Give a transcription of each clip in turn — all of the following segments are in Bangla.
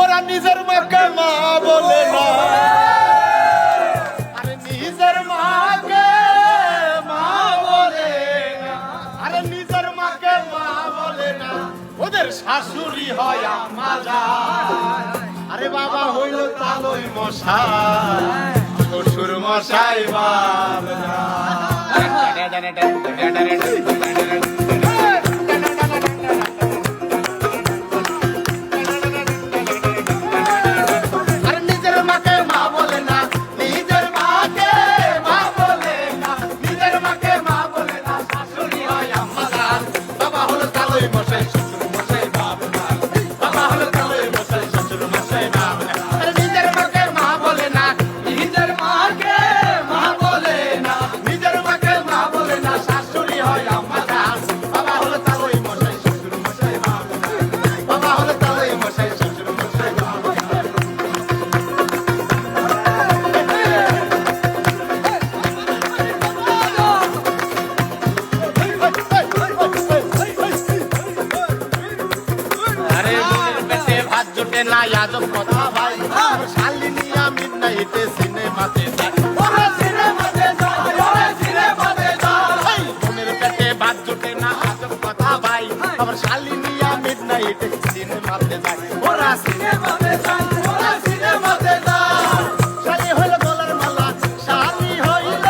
ওরা নিজের মাকে মা বলে না, আরে নিজের মাকে মা বলে না, আরে নিজের মাকে মা বলে না, ওদের শাশুড়ি হয় আম্মা জান। আরে বাবা হইল তালই মশাই, শ্বশুর মশাই বাবা। না আজব কথা ভাই, শালিনী আমি নাইতে সিনেমাতে যাই, ওরে সিনেমাতে যাই, ওরে সিনেমাতে যাই, মনের পেটে ভাত জোটে না আজব কথা ভাই, আমার শালিনী আমি নাইতে সিনেমাতে যাই, ওরা সিনেমাতে যাই, ওরা সিনেমাতে যাই। শালি হইল গলার মালা, শালি হইল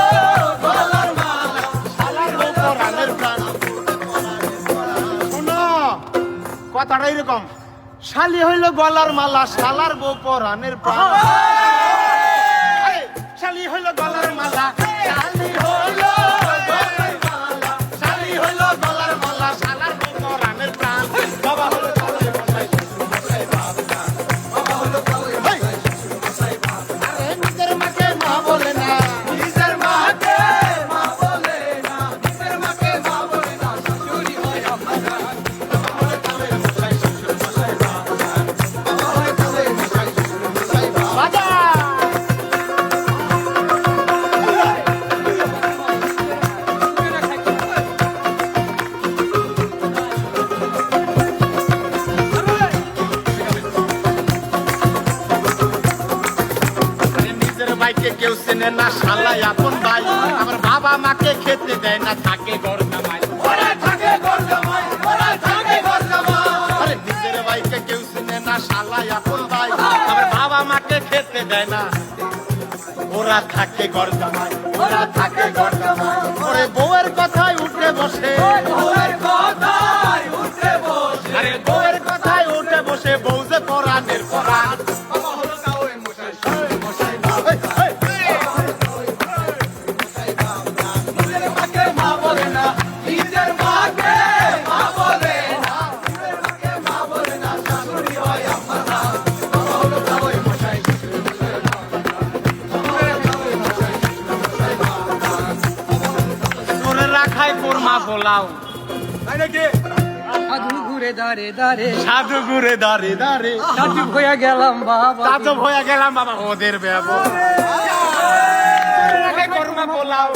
গলার মালা, শালার পরাণের প্রাণ। শোনো কথাটা এরকম, শালি হইল গলার মালা, শালার বউ পরাণের প্রাণ। শালি হইল গলার মালা, শালি হইল গলার মালা, শালি হইল গলার মালা, শালার বউ পরাণের প্রাণ। বাবা হলো তালই মশাই, শ্বশুর মশাই বাবা। বাবা হলো তালই মশাই, শ্বশুর মশাই বাবা। আরে নিজের মাকে মা বলে না, নিজের মাকে মা বলে না, নিজের মাকে মা বলে না, শাশুড়ি হয় আম্মা জান। বাবা হলো তালই মশাই, শ্বশুর মশাই বাবা। কেউ চেনে না শালাই আপন ভাই, আমার বাবা মাকে খেতে দেয় না, থাকে ঘর জামাই, ওরা থাকে ঘর জামাই, ওরা থাকে ঘর জামাই। আরে নিজের ভাইকে কেউ চেনে না শালাই আপন ভাই, আমার বাবা মাকে খেতে দেয় না, ওরা থাকে ঘর জামাই, ওরা থাকে ঘর জামাই। ওরে বউয়ের কথায় উঠে বসে, বউয়ের কথায় উঠে বসে, আরে বউয়ের কথায় উঠে বসে, বউ যে পরাণের পরাণ। বাবা হলো তালই মশাই, শ্বশুর মশাই বাবা। বলাও সাধু ঘুরে দাঁড়ে দাঁড়ে, সাধু ঘুরে দাঁড়ে দাঁড়ে, সাধু হয়ে গেলাম বাবা, সাধু হয়ে গেলাম বাবা। ওদের ব্যবহার বলাও